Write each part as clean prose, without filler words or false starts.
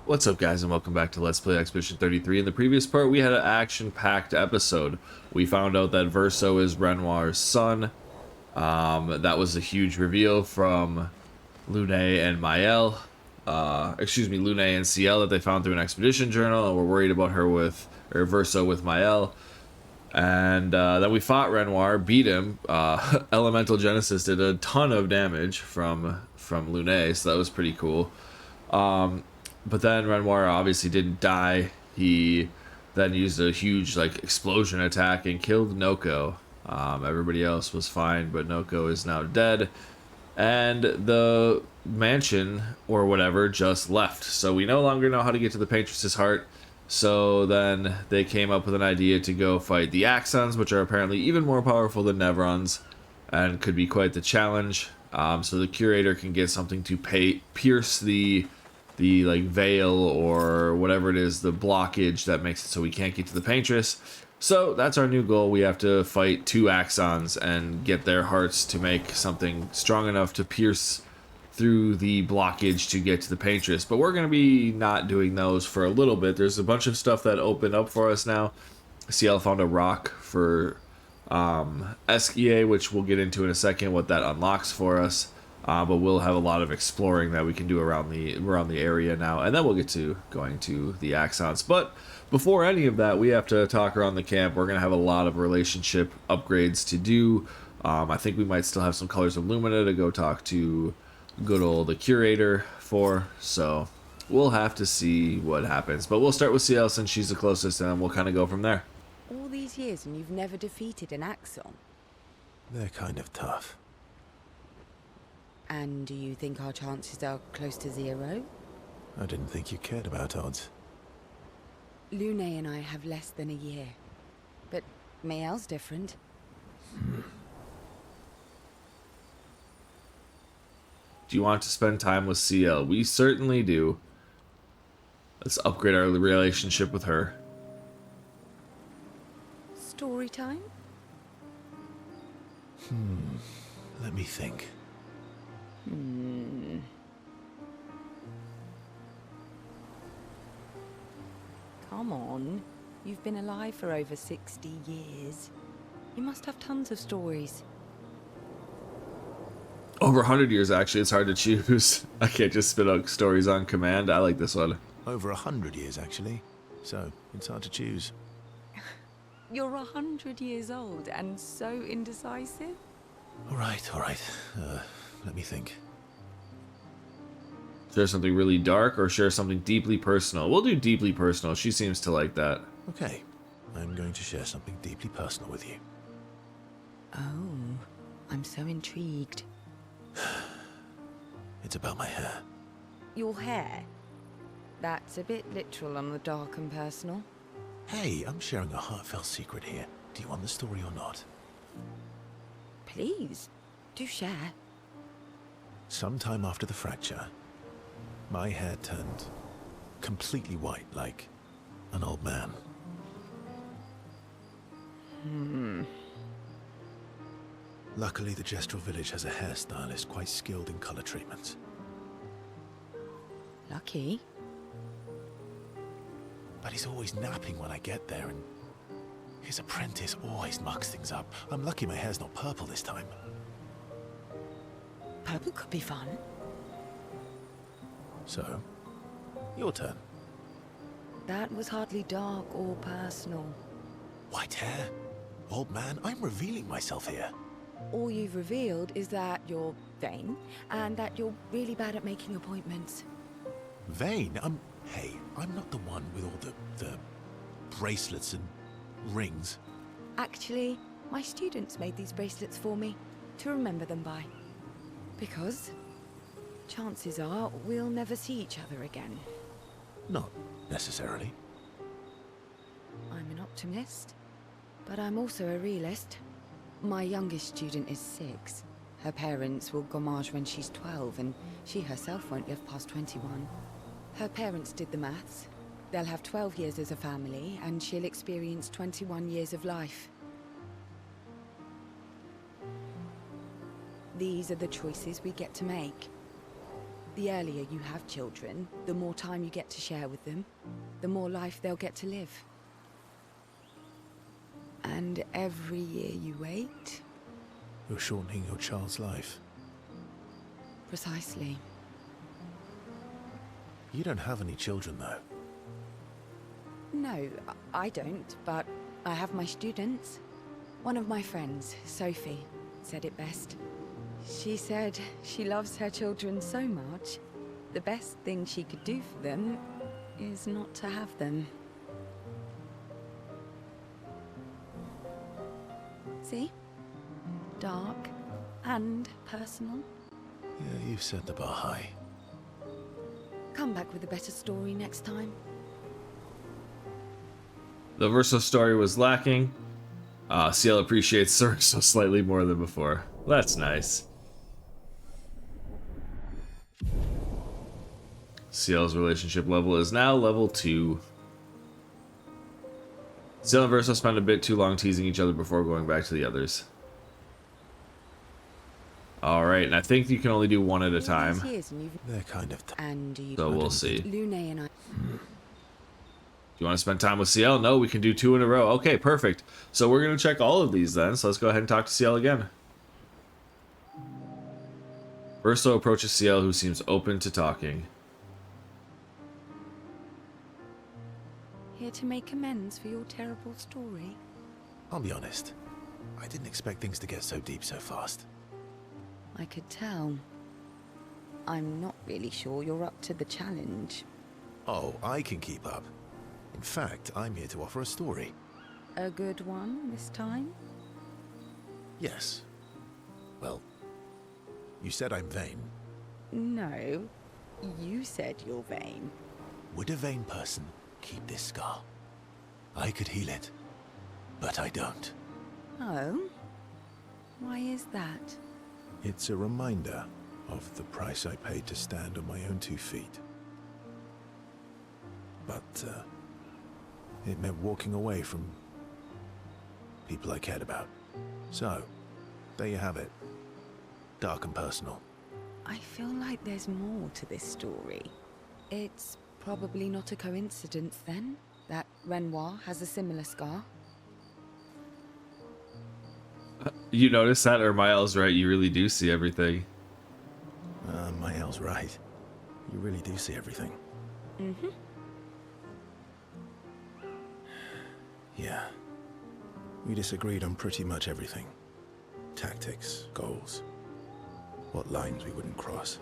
What's up, guys, and welcome back to Let's Play Expedition 33. In the previous part, we had an action-packed episode. We found out that Verso is Renoir's son. That was a huge reveal from Lune and Mael. Lune and CL that they found through an expedition journal, and we're worried about her with, or Verso with Mael. And then we fought Renoir, beat him. Elemental Genesis did a ton of damage from Lune, so that was pretty cool. But then Renoir obviously didn't die. He then used a huge explosion attack and killed Noko. Everybody else was fine, but Noko is now dead. And the mansion or whatever just left. So we no longer know how to get to the Paintress's heart. So then they came up with an idea to go fight the Axons, which are apparently even more powerful than Nevrons and could be quite the challenge. So the curator can get something to pierce the veil or whatever it is, the blockage that makes it so we can't get to the Paintress. So that's our new goal. We have to fight two Axons and get their hearts to make something strong enough to pierce through the blockage to get to the Paintress. But we're going to be not doing those for a little bit. There's a bunch of stuff that opened up for us now. CL found a rock for SEA, which we'll get into in a second, what that unlocks for us. But we'll have a lot of exploring that we can do around the area now, and then we'll get to going to the Axons. But before any of that, we have to talk around the camp. We're going to have a lot of relationship upgrades to do. I think we might still have some Colors of Lumina to go talk to good old the Curator for, so we'll have to see what happens. But we'll start with CL since she's the closest, and then we'll kind of go from there. All these years and you've never defeated an Axon? They're kind of tough. And do you think our chances are close to zero? I didn't think you cared about odds. Lune and I have less than a year. But Mael's different. Do you want to spend time with CL? We certainly do. Let's upgrade our relationship with her. Story time? Let me think. Come on. You've been alive for over 60 years. You must have tons of stories. Over 100 years, actually. It's hard to choose. I can't just spit out stories on command. I like this one. Over 100 years, actually. So, it's hard to choose. You're 100 years old and so indecisive? All right. Let me think. Share something really dark or share something deeply personal? We'll do deeply personal. She seems to like that. Okay. I'm going to share something deeply personal with you. Oh, I'm so intrigued. It's about my hair. Your hair? That's a bit literal on the dark and personal. Hey, I'm sharing a heartfelt secret here. Do you want the story or not? Please, do share. Sometime after the fracture, my hair turned completely white, like an old man. Luckily, the Gestural village has a hairstylist quite skilled in color treatments. Lucky. But he's always napping when I get there, and his apprentice always mucks things up. I'm lucky my hair's not purple this time. Purple could be fun. So, your turn. That was hardly dark or personal. White hair? Old man, I'm revealing myself here. All you've revealed is that you're vain, and that you're really bad at making appointments. Vain? Hey, I'm not the one with all the bracelets and rings. Actually, my students made these bracelets for me, to remember them by. Because chances are we'll never see each other again. Not necessarily. I'm an optimist, but I'm also a realist. My youngest student is 6. Her parents will Gommage when she's 12, and she herself won't live past 21. Her parents did the maths. They'll have 12 years as a family, and she'll experience 21 years of life. These are the choices we get to make. The earlier you have children, the more time you get to share with them, the more life they'll get to live. And every year you wait... You're shortening your child's life. Precisely. You don't have any children, though. No, I don't, but I have my students. One of my friends, Sophie, said it best. She said she loves her children so much, the best thing she could do for them is not to have them. See? Dark and personal. Yeah, you've set the bar high. Come back with a better story next time. The Verso story was lacking. CL appreciates Verso slightly more than before. That's nice. CL's relationship level is now level 2. CL and Verso spent a bit too long teasing each other before going back to the others. Alright, and I think you can only do one at a time. They're kind of... So we'll see. Lune and I... You want to spend time with CL? No, we can do 2 in a row. Okay, perfect. So we're going to check all of these then. So let's go ahead and talk to CL again. Verso approaches CL, who seems open to talking. Here to make amends for your terrible story. I'll be honest. I didn't expect things to get so deep so fast. I could tell. I'm not really sure you're up to the challenge. Oh, I can keep up. In fact, I'm here to offer a story. A good one this time? Yes. Well, you said I'm vain. No, you said you're vain. Would a vain person keep this scar? I could heal it, but I don't. Oh? Why is that? It's a reminder of the price I paid to stand on my own 2 feet. But, it meant walking away from people I cared about. So, there you have it. Dark and personal. I feel like there's more to this story. It's probably not a coincidence then, that Renoir has a similar scar. You notice that, or Miles right? You really do see everything. Mael's right. You really do see everything. Mm-hmm. Yeah. We disagreed on pretty much everything. Tactics, goals, what lines we wouldn't cross.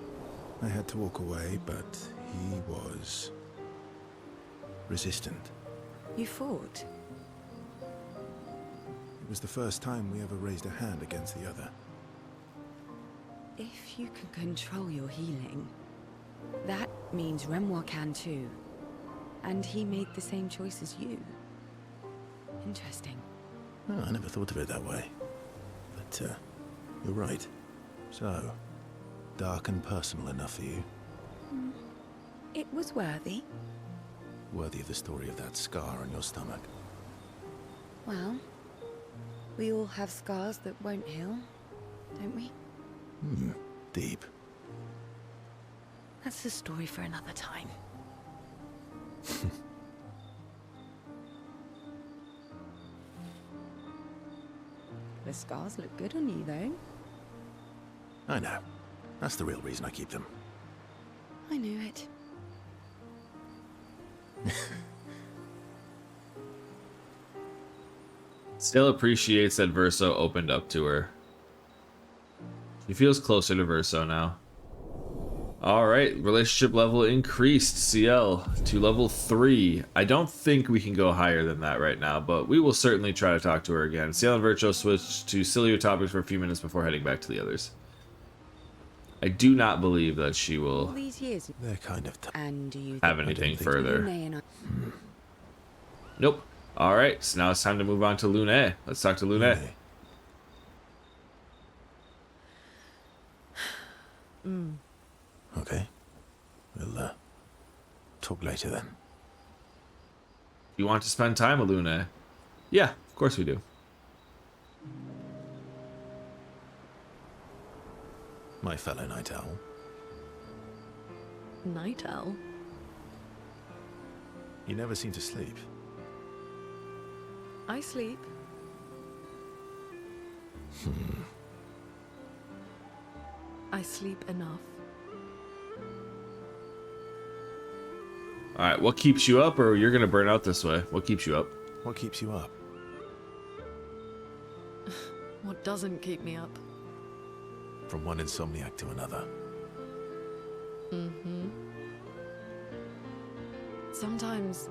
I had to walk away, but he was resistant. You fought? It was the first time we ever raised a hand against the other. If you can control your healing, that means Renoir can too. And he made the same choice as you. Interesting. Oh, I never thought of it that way. But, you're right. So, dark and personal enough for you? It was worthy. Worthy of the story of that scar on your stomach. Well, we all have scars that won't heal, don't we? Deep. That's a story for another time. The scars look good on you, though. I know. That's the real reason I keep them. I knew it. Still appreciates that Verso opened up to her. She feels closer to Verso now. Alright, relationship level increased, CL, to level 3. I don't think we can go higher than that right now, but we will certainly try to talk to her again. CL and Verso switched to sillier topics for a few minutes before heading back to the others. I do not believe that she will All these years, They're kind of... and do you have anything further. Lune and I... Nope. Alright, so now it's time to move on to Lune. Let's talk to Lune. Okay. We'll, talk later then. You want to spend time with Lune? Yeah, of course we do. My fellow night owl. Night owl? You never seem to sleep. I sleep. I sleep enough. Alright, what keeps you up, or you're gonna burn out this way? What keeps you up? What keeps you up? What doesn't keep me up? From one insomniac to another. Sometimes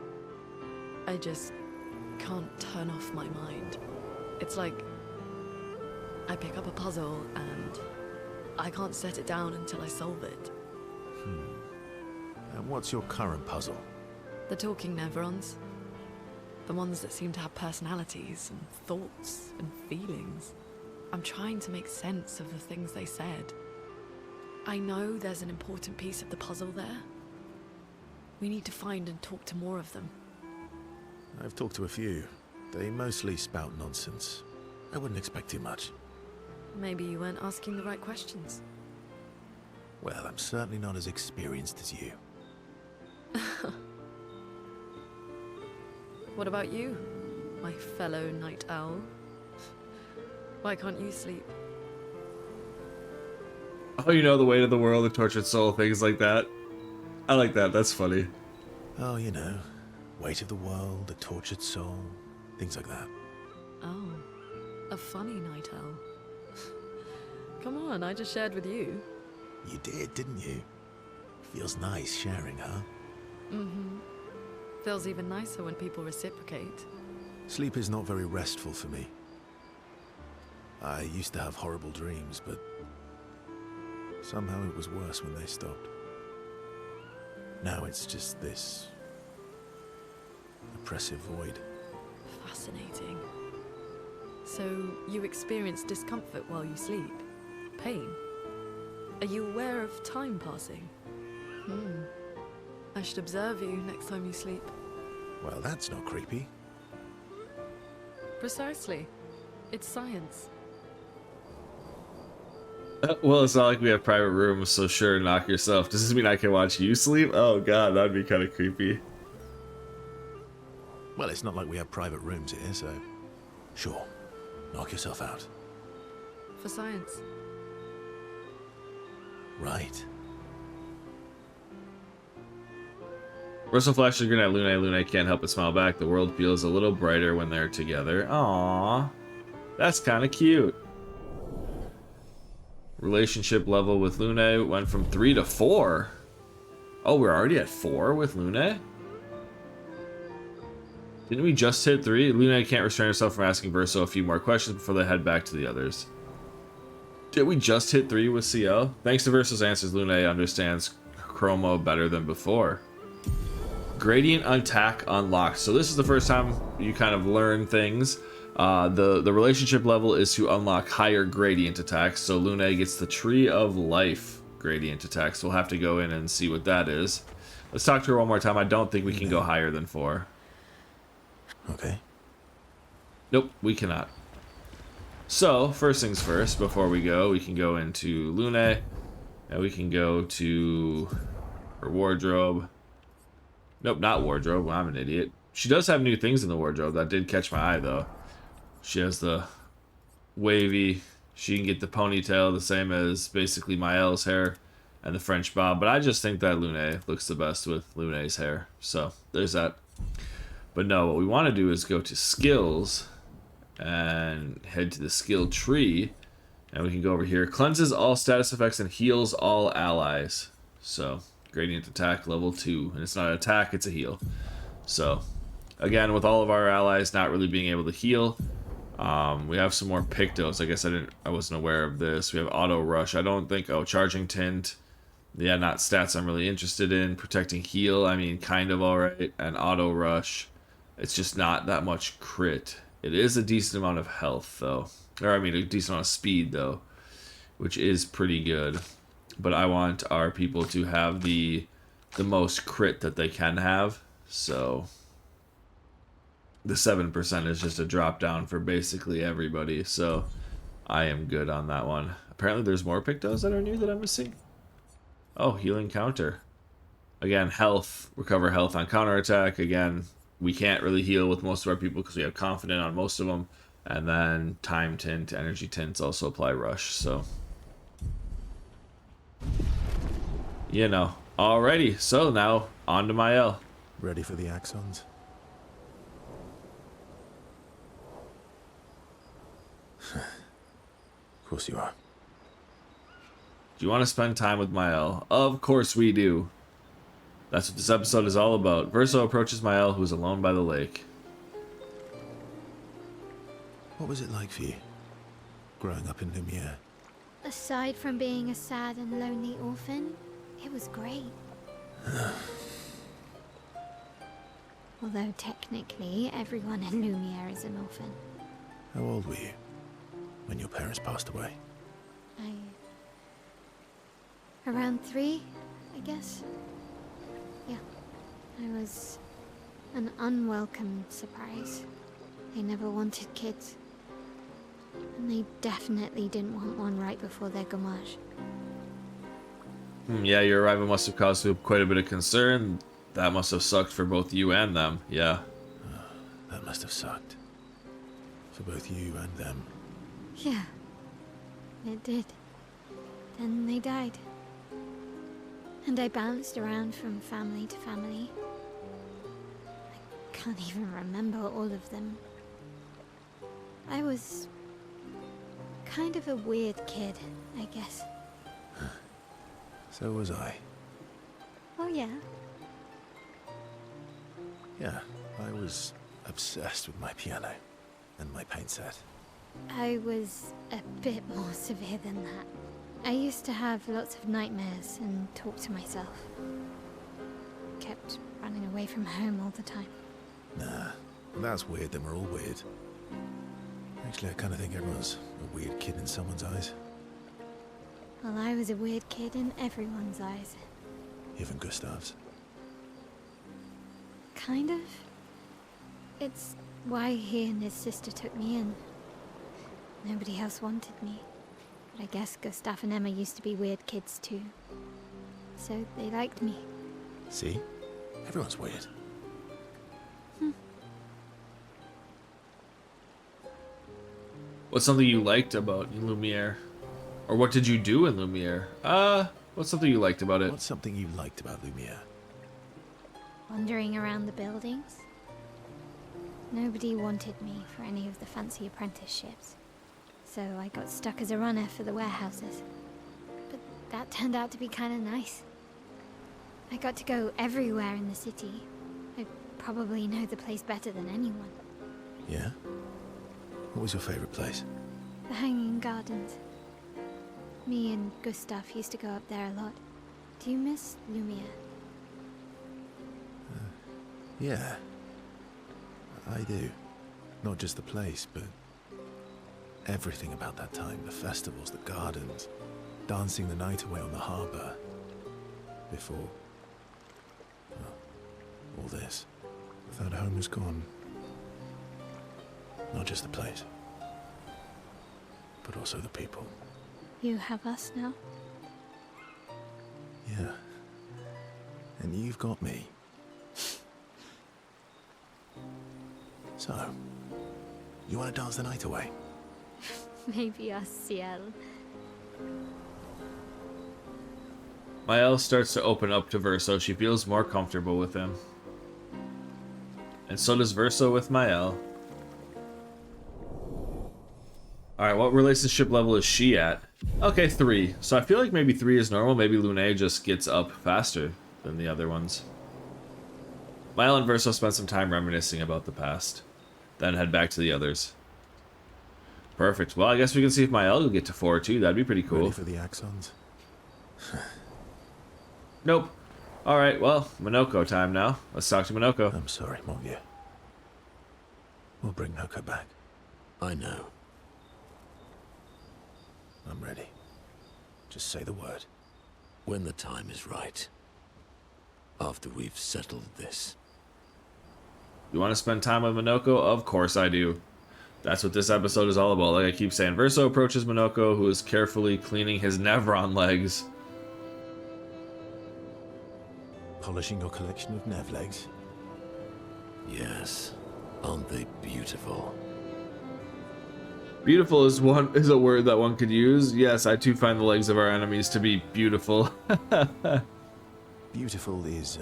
I just can't turn off my mind. It's like I pick up a puzzle and I can't set it down until I solve it. And what's your current puzzle? The talking neurons. The ones that seem to have personalities and thoughts and feelings. I'm trying to make sense of the things they said. I know there's an important piece of the puzzle there. We need to find and talk to more of them. I've talked to a few. They mostly spout nonsense. I wouldn't expect too much. Maybe you weren't asking the right questions. Well, I'm certainly not as experienced as you. What about you, my fellow night owl? Why can't you sleep? Oh, you know, the weight of the world, the tortured soul, things like that. I like that. That's funny. Oh, you know, weight of the world, the tortured soul, things like that. Oh, a funny night owl. Come on, I just shared with you. You did, didn't you? Feels nice sharing, huh? Feels even nicer when people reciprocate. Sleep is not very restful for me. I used to have horrible dreams, but somehow it was worse when they stopped. Now it's just this oppressive void. Fascinating. So, you experience discomfort while you sleep? Pain? Are you aware of time passing? I should observe you next time you sleep. Well, that's not creepy. Precisely. It's science. Well, it's not like we have private rooms, so sure, knock yourself. Does this mean I can watch you sleep? Oh god, that'd be kind of creepy. Well, it's not like we have private rooms here, so sure, knock yourself out. For science. Right. Russell flashes a grin at Lune. Lune can't help but smile back. The world feels a little brighter when they're together. Aww. That's kind of cute. Relationship level with Lune went from 3 to 4. Oh, we're already at 4 with Lune? Didn't we just hit 3? Lune can't restrain herself from asking Verso a few more questions before they head back to the others. Did we just hit 3 with CL? Thanks to Verso's answers, Lune understands Chromo better than before. Gradient attack unlocked. So this is the first time you kind of learn things. The relationship level is to unlock higher gradient attacks. So Lune gets the Tree of Life gradient attacks. We'll have to go in and see what that is. Let's talk to her one more time. I don't think we can go higher than 4. Okay. Nope, we cannot. So, first things first, before we go, we can go into Lune, and we can go to her wardrobe. Nope, not wardrobe. Well, I'm an idiot. She does have new things in the wardrobe. That did catch my eye, though. She has the wavy. She can get the ponytail, the same as basically Mael's hair, and the French bob. But I just think that Lune looks the best with Lune's hair. So, there's that. But no, what we want to do is go to skills and head to the skill tree, and we can go over here. Cleanses all status effects and heals all allies. So, gradient attack level 2, and it's not an attack, it's a heal. So, again, with all of our allies not really being able to heal, we have some more Pictos. I guess I wasn't aware of this. We have auto rush. I don't think. Oh, charging tint. Yeah, not stats I'm really interested in. Protecting heal, I mean, kind of alright. And auto rush. It's just not that much crit. It is a decent amount of health, though. Or, I mean, a decent amount of speed, though. Which is pretty good. But I want our people to have the most crit that they can have. So, the 7% is just a drop down for basically everybody. So, I am good on that one. Apparently, there's more Pictos that are new that I'm missing. Oh, healing counter. Again, health, recover health on counterattack. Again, we can't really heal with most of our people because we have confident on most of them. And then time tint, energy tints also apply rush. So, you know. Alrighty, so now on to Mael. Ready for the axons? Of course you are. Do you want to spend time with Mael? Of course we do. That's what this episode is all about. Verso approaches Mael, who is alone by the lake. What was it like for you, growing up in Lumiere? Aside from being a sad and lonely orphan, it was great. Although technically, everyone in Lumiere is an orphan. How old were you when your parents passed away? Around 3, I guess. Yeah. I was an unwelcome surprise. They never wanted kids. And they definitely didn't want one right before their Gommage. Yeah, your arrival must have caused quite a bit of concern. That must have sucked for both you and them, yeah. That must have sucked. For both you and them. Yeah. It did. Then they died. And I bounced around from family to family. I can't even remember all of them. I was kind of a weird kid, I guess. So was I. Oh yeah? Yeah, I was obsessed with my piano and my paint set. I was a bit more severe than that. I used to have lots of nightmares and talk to myself. Kept running away from home all the time. Nah, if that's weird, then we're all weird. Actually, I kind of think everyone's a weird kid in someone's eyes. Well, I was a weird kid in everyone's eyes. Even Gustav's. Kind of. It's why he and his sister took me in. Nobody else wanted me. But I guess Gustav and Emma used to be weird kids too. So they liked me. See? Everyone's weird. What's something you liked about Lumiere? Or what did you do in Lumiere? What's something you liked about it? What's something you liked about Lumiere? Wandering around the buildings. Nobody wanted me for any of the fancy apprenticeships. So I got stuck as a runner for the warehouses. But that turned out to be kind of nice. I got to go everywhere in the city. I probably know the place better than anyone. Yeah? What was your favorite place? The Hanging Gardens. Me and Gustav used to go up there a lot. Do you miss Lumiere? Yeah. I do. Not just the place, but everything about that time. The festivals, the gardens, dancing the night away on the harbour. Before, well, all this. That home is gone. Not just the place, but also the people. You have us now? Yeah. And you've got me. So, you want to dance the night away? Maybe us, Ciel. Mael starts to open up to Verso. She feels more comfortable with him. And so does Verso with Mael. Alright, what relationship level is she at? Okay, 3. So I feel like maybe 3 is normal. Maybe Lune just gets up faster than the other ones. Mael and Verso spend some time reminiscing about the past. Then head back to the others. Perfect. Well, I guess we can see if Mael will get to 4 too. That'd be pretty cool. Ready for the axons? Nope. Alright, well, Minoko time now. Let's talk to Minoko. I'm sorry, Mongia. We'll bring Noko back. I know. I'm ready. Just say the word. When the time is right. After we've settled this. You want to spend time with Minoko? Of course I do. That's what this episode is all about. Like I keep saying, Verso approaches Minoko, who is carefully cleaning his Nevron legs. Polishing your collection of nav legs? Yes. Aren't they beautiful? Beautiful is a word that one could use. Yes, I too find the legs of our enemies to be beautiful. Beautiful is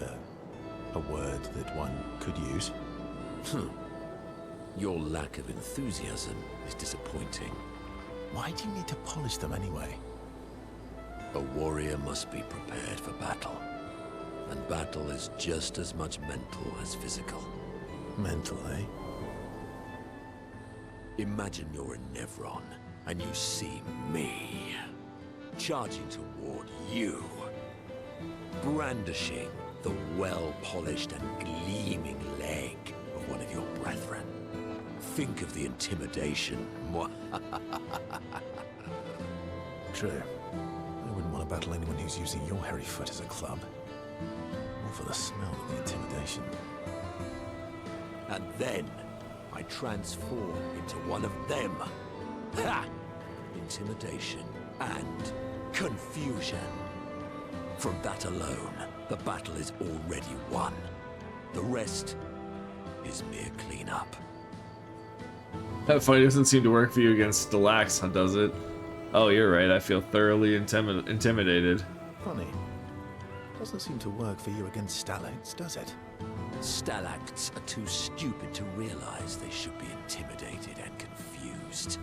a word that one could use. Your lack of enthusiasm is disappointing. Why do you need to polish them anyway? A warrior must be prepared for battle. And battle is just as much mental as physical. Mental, eh? Imagine you're a Nevron, and you see me, charging toward you, brandishing the well-polished and gleaming leg of one of your brethren. Think of the intimidation. True. I wouldn't want to battle anyone who's using your hairy foot as a club. Or for the smell of the intimidation. And then I transform into one of them. Ha! Intimidation and confusion. From that alone, the battle is already won. The rest is mere cleanup. That fight doesn't seem to work for you against Stalax, does it? Oh, you're right. I feel thoroughly intimidated. Funny. Doesn't seem to work for you against stalacts, does it? Stalacts are too stupid to realize they should be intimidated and confused.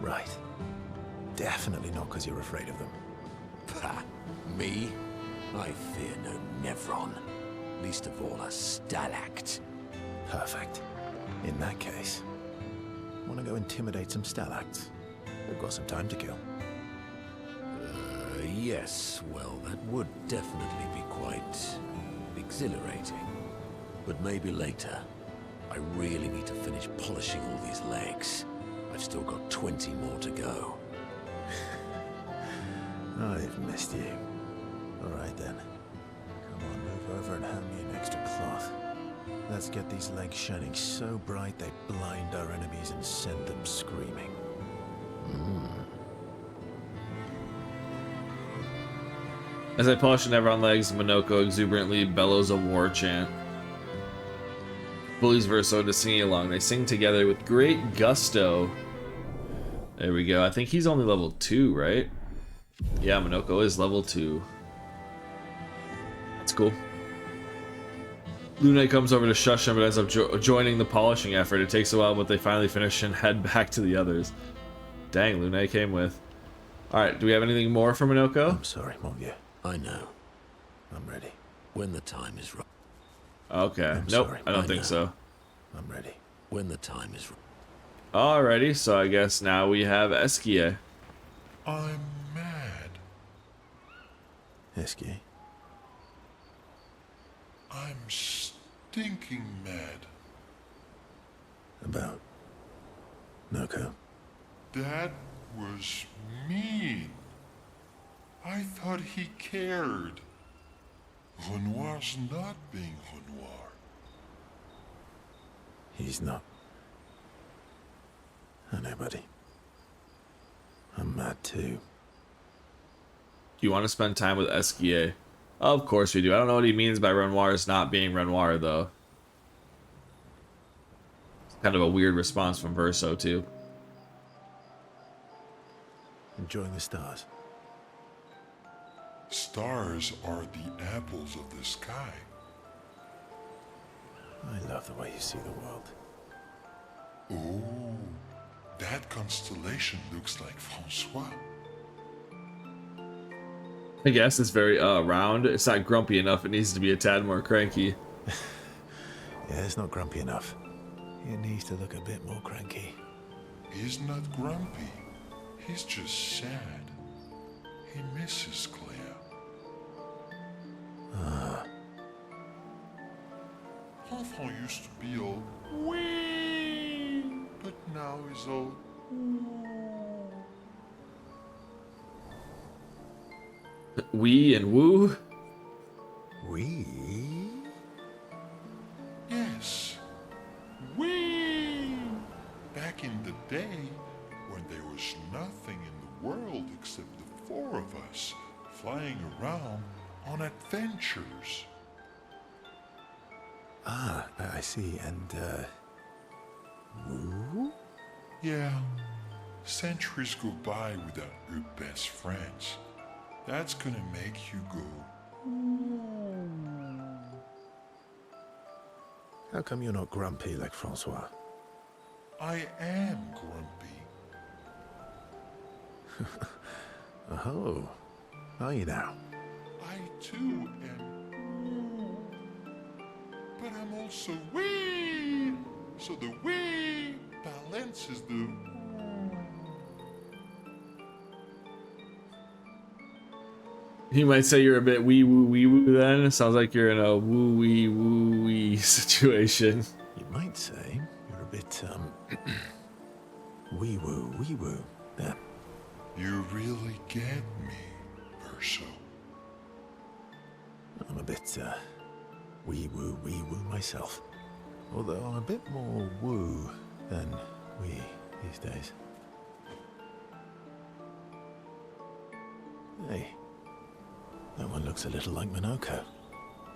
Right. Definitely not because you're afraid of them. Ha! Me? I fear no Nevron. Least of all a Stalact. Perfect. In that case, want to go intimidate some stalacts? We've got some time to kill. Yes, well, that would definitely be quite exhilarating. But maybe later. I really need to finish polishing all these legs. I've still got 20 more to go. I've missed you. Alright then. Come on, move over and hand me an extra cloth. Let's get these legs shining so bright they blind our enemies and send them screaming. As I polish the Nevron legs, Minoko exuberantly bellows a war chant. Bullies Verso to singing along. They sing together with great gusto. There we go. I think he's only level 2, right? Yeah, Minoko is level 2. That's cool. Lune comes over to shush him, but ends up joining the polishing effort. It takes a while, but they finally finish and head back to the others. Dang, Lune came with. Alright, do we have anything more for Minoko? I'm sorry, Mongia. I know. I'm ready. When the time is right. Okay. Nope, Sorry, I don't think so. I'm ready. When the time is right. Alrighty, so I guess now we have Eskia. I'm mad. Esky. I'm stinking mad. About Noko. That was mean. I thought he cared. Renoir's not being Renoir. He's not. I know, buddy. I'm mad too. Do you want to spend time with Eskia? Of course we do. I don't know what he means by Renoir's not being Renoir, though. It's kind of a weird response from Verso, too. Enjoying the stars. Stars are the apples of the sky. I love the way you see the world. Oh, that constellation looks like Francois. I guess it's very round. It's not grumpy enough. It needs to be a tad more cranky. Yeah, it's not grumpy enough. It needs to look a bit more cranky. He's not grumpy. He's just sad. He misses Claire. Enfant used to be all wee, but now he's all Wee and woo? We? yes, wee. Back in the day, when there was nothing in the world except the 4 of us flying around on adventures. Ah, I see. And, woo? Yeah, centuries go by without your best friends. That's gonna make you go. How come you're not grumpy like Francois? I am grumpy. Oh, are you now? I too am. But I'm also wee. So the wee balances the. You might say you're a bit wee woo then. It sounds like you're in a woo wee situation. You might say you're a bit, wee woo. Yeah. You really get me, Verso. I'm a bit, wee woo myself. Although I'm a bit more woo than wee these days. Hey, that one looks a little like Minoko.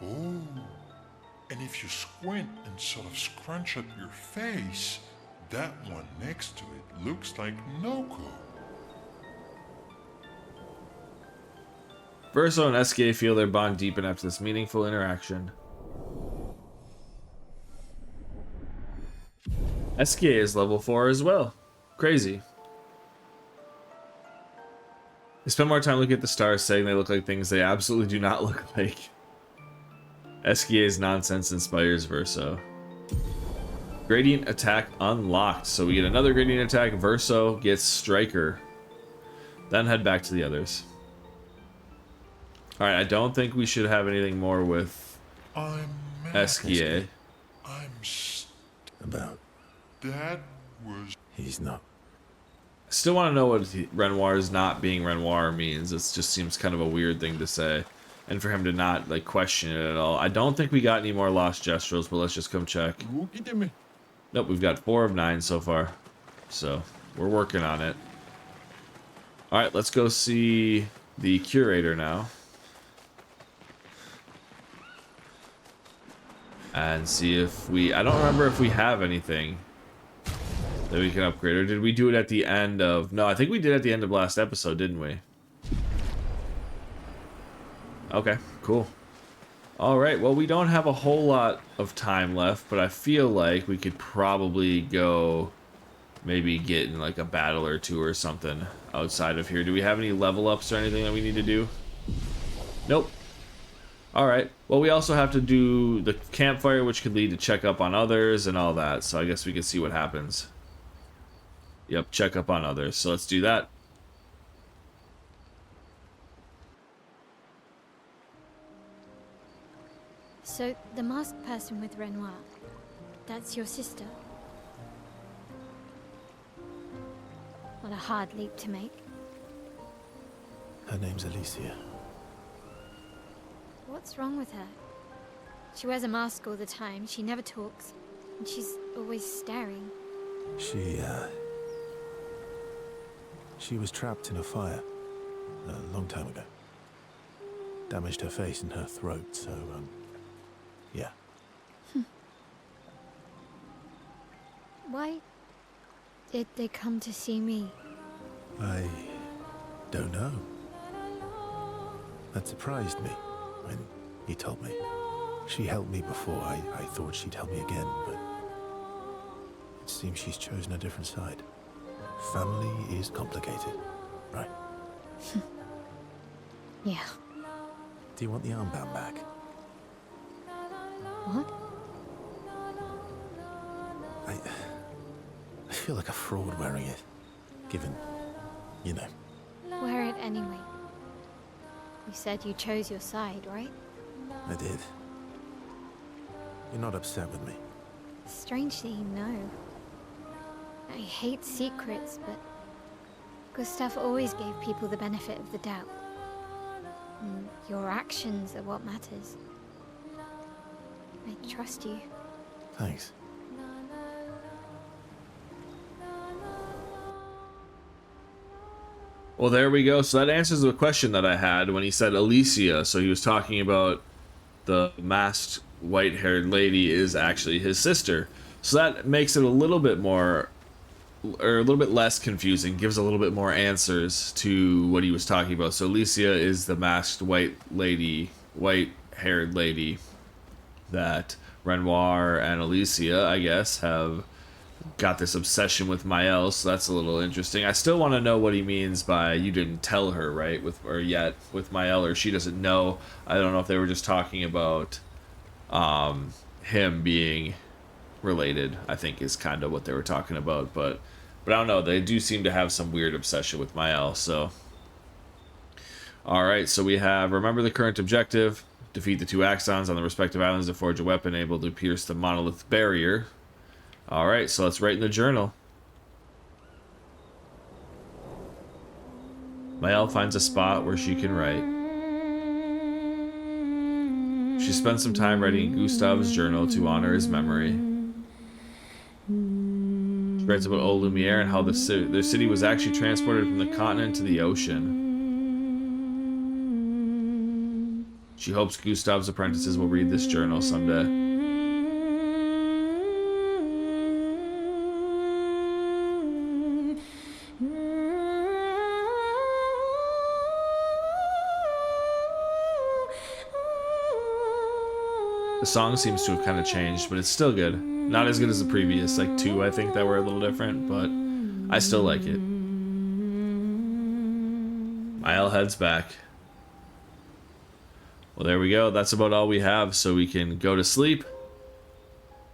Oh, and if you squint and sort of scrunch up your face, that one next to it looks like Noko. Verso and SK feel their bond deepen after this meaningful interaction. SK is level 4 as well. Crazy. They spend more time looking at the stars, saying they look like things they absolutely do not look like. SKA's nonsense inspires Verso. Gradient attack unlocked. So we get another gradient attack. Verso gets Striker. Then head back to the others. Alright, I don't think we should have anything more with I'm mad. SKA. About That was. he's not. I still want to know what Renoir's not being Renoir means. It just seems kind of a weird thing to say. And for him to not, like, question it at all. I don't think we got any more Lost Gestrels, but let's just come check. Nope, we've got 4 of 9 so far. So, we're working on it. Alright, let's go see the Curator now. And see if we... I don't remember if we have anything that we can upgrade. Or did we do it at the end of... No, I think we did at the end of last episode, didn't we? Okay, cool. Alright, well, we don't have a whole lot of time left, but I feel like we could probably go maybe get in like a battle or two or something outside of here. Do we have any level ups or anything that we need to do? Nope. Alright, well, we also have to do the campfire, which could lead to check up on others and all that, so I guess we can see what happens. Yep, check up on others, so let's do that. So, the masked person with Renoir, that's your sister? What a hard leap to make. Her name's Alicia. What's wrong with her? She wears a mask all the time, she never talks, and she's always staring. She was trapped in a fire a long time ago. Damaged her face and her throat, so, yeah. Why did they come to see me? I don't know. That surprised me when he told me. She helped me before. I thought she'd help me again, but it seems she's chosen a different side. Family is complicated, right? Yeah. Do you want the armband back? What? I feel like a fraud wearing it, given, you know. Wear it anyway. You said you chose your side, right? I did. You're not upset with me. Strangely, no. I hate secrets, but Gustav always gave people the benefit of the doubt. And your actions are what matters. I trust you. Thanks. Well, there we go. So that answers the question that I had when he said Alicia. So he was talking about the masked white-haired lady is actually his sister. So that makes it a little bit more, or a little bit less confusing, gives a little bit more answers to what he was talking about. So Alicia is the masked white-haired lady that Renoir and Alicia, I guess, have got this obsession with Mael, so that's a little interesting. I still want to know what he means by you didn't tell her, right, with Mael, or she doesn't know. I don't know if they were just talking about him being related, I think is kind of what they were talking about, but I don't know. They do seem to have some weird obsession with Mael, so. Alright, so we have, remember the current objective, defeat the 2 Axons on the respective islands to forge a weapon able to pierce the monolith barrier. Alright, so let's write in the journal. Mael finds a spot where she can write. She spends some time writing in Gustav's journal to honor his memory. She writes about Old Lumiere and how their city was actually transported from the continent to the ocean. She hopes Gustav's apprentices will read this journal someday. The song seems to have kind of changed, but it's still good. Not as good as the previous, like 2, I think, that were a little different, but I still like it. Mael heads back. Well, there we go. That's about all we have, so we can go to sleep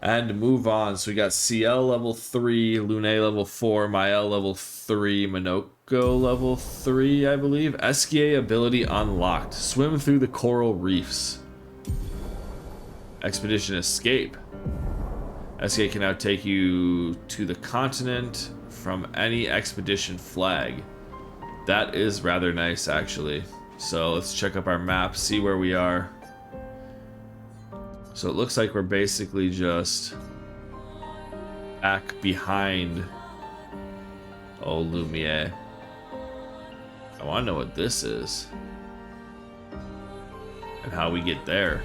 and move on. So we got CL level 3, Lune level 4, Mael level 3, Minoko level 3, I believe. Esquier ability unlocked. Swim through the coral reefs. Expedition escape. Escape can now take you to the continent from any expedition flag. That is rather nice, actually. So let's check up our map, see where we are. So it looks like we're basically just back behind Old Lumiere. I want to know what this is and how we get there.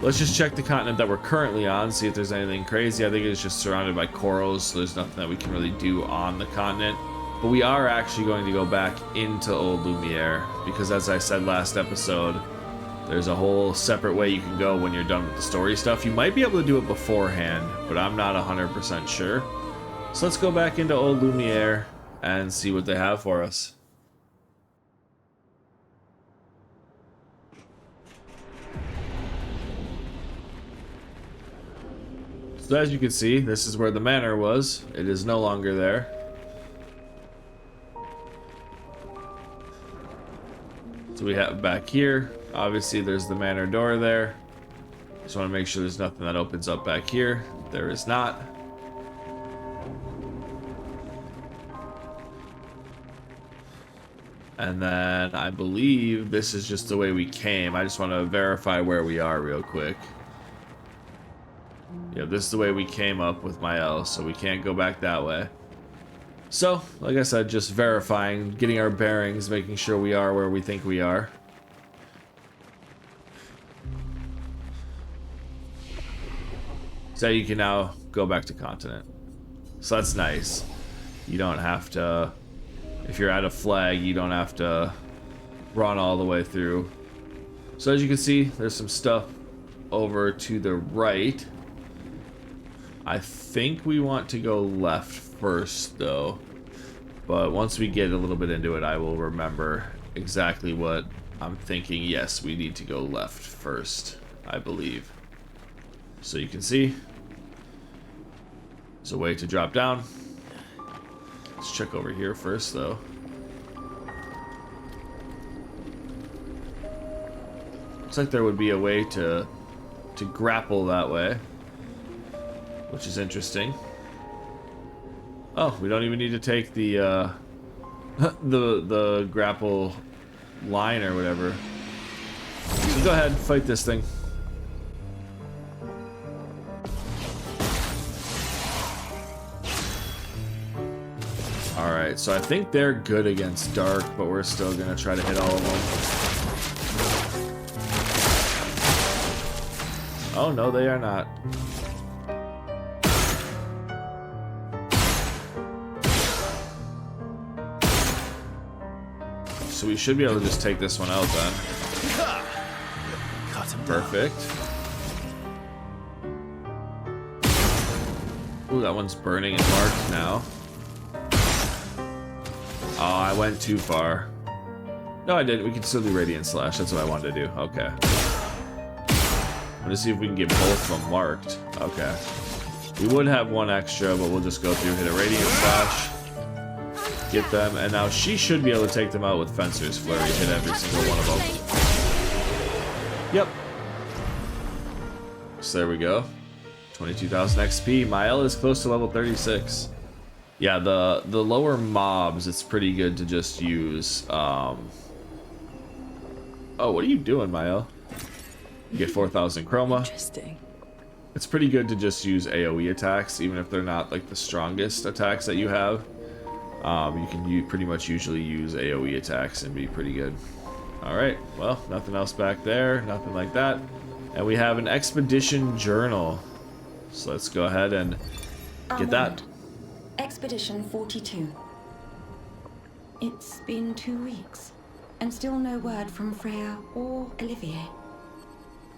Let's just check the continent that we're currently on, see if there's anything crazy. I think it's just surrounded by corals, so there's nothing that we can really do on the continent. But we are actually going to go back into Old Lumiere, because as I said last episode, there's a whole separate way you can go when you're done with the story stuff. You might be able to do it beforehand, but I'm not 100% sure. So let's go back into Old Lumiere and see what they have for us. So as you can see, this is where the manor was. It is no longer there. So we have back here. Obviously there's the manor door there. Just want to make sure there's nothing that opens up back here. There is not. And then I believe this is just the way we came. I just want to verify where we are real quick. Yeah, this is the way we came up with Mael, so we can't go back that way. So, like I said, just verifying, getting our bearings, making sure we are where we think we are. So you can now go back to continent. So that's nice. You don't have to, if you're at a flag, you don't have to run all the way through. So as you can see, there's some stuff over to the right. I think we want to go left first, though. But once we get a little bit into it, I will remember exactly what I'm thinking. Yes, we need to go left first, I believe. So you can see, there's a way to drop down. Let's check over here first, though. Looks like there would be a way to grapple that way, which is interesting. Oh, we don't even need to take the the grapple line or whatever. So go ahead, fight this thing. Alright, so I think they're good against dark, but we're still gonna try to hit all of them. Oh, no, they are not. So we should be able to just take this one out then. Perfect. Ooh, that one's burning and marked now. Oh, I went too far. No, I didn't. We can still do Radiant Slash. That's what I wanted to do. Okay. I'm gonna see if we can get both of them marked. Okay. We would have one extra, but we'll just go through, hit a Radiant Slash, get them, and now she should be able to take them out with Fencer's Flurry. Hit every single one of them. Yep. So there we go. 22,000 XP. Mael is close to level 36. Yeah, the lower mobs, it's pretty good to just use. Oh, what are you doing, Mael? You get 4,000 chroma. Interesting. It's pretty good to just use AoE attacks, even if they're not like the strongest attacks that you have. You can pretty much usually use AoE attacks and be pretty good. Alright, well, nothing else back there, nothing like that. And we have an expedition journal. So let's go ahead and get that. Expedition 42. It's been 2 weeks, and still no word from Freya or Olivier.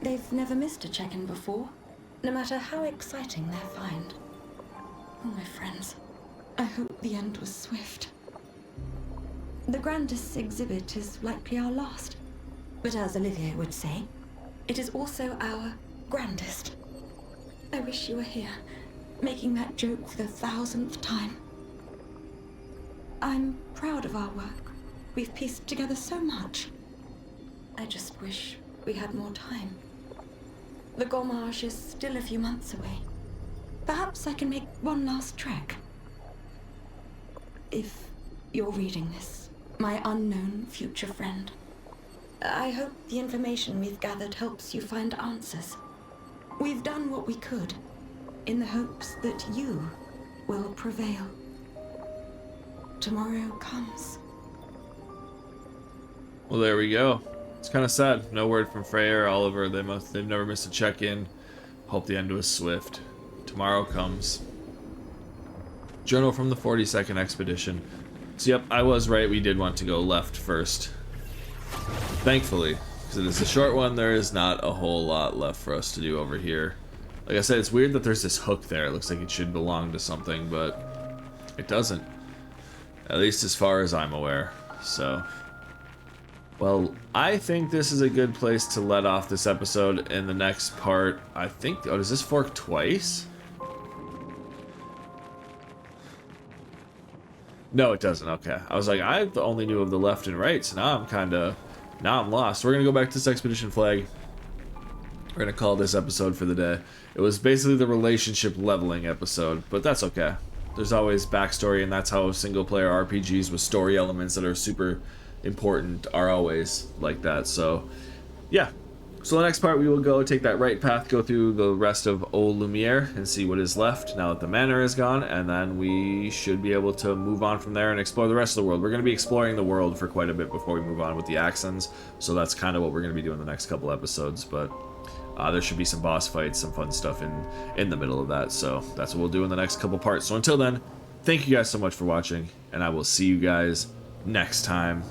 They've never missed a check-in before, no matter how exciting their find. Oh, my friends, I hope the end was swift. The grandest exhibit is likely our last, but as Olivier would say, it is also our grandest. I wish you were here, making that joke for the 1000th time. I'm proud of our work. We've pieced together so much. I just wish we had more time. The Gommage is still a few months away. Perhaps I can make one last trek. If you're reading this, my unknown future friend, I hope the information we've gathered helps you find answers. We've done what we could, in the hopes that you will prevail. Tomorrow comes. Well, there we go. It's kind of sad. No word from Freya or Oliver. They've never missed a check-in. Hope the end was swift. Tomorrow comes. Journal from the 42nd expedition. So yep, I was right. We did want to go left first. Thankfully, because it is a short one, there is not a whole lot left for us to do over here. Like I said, it's weird that there's this hook there. It looks like it should belong to something, but it doesn't. At least as far as I'm aware. So, well, I think this is a good place to let off this episode. In the next part, I think... Oh, does this fork twice? No, it doesn't. Okay. I was like, I only knew of the left and right, so now I'm kind of... Now I'm lost. We're going to go back to this expedition flag. We're going to call this episode for the day. It was basically the relationship leveling episode, but that's okay. There's always backstory, and that's how single-player RPGs with story elements that are super important are always like that. So, yeah. So the next part, we will go take that right path, go through the rest of Old Lumiere, and see what is left now that the manor is gone, and then we should be able to move on from there and explore the rest of the world. We're going to be exploring the world for quite a bit before we move on with the Axons, so that's kind of what we're going to be doing the next couple episodes, but there should be some boss fights, some fun stuff in the middle of that, so that's what we'll do in the next couple parts. So until then, thank you guys so much for watching, and I will see you guys next time.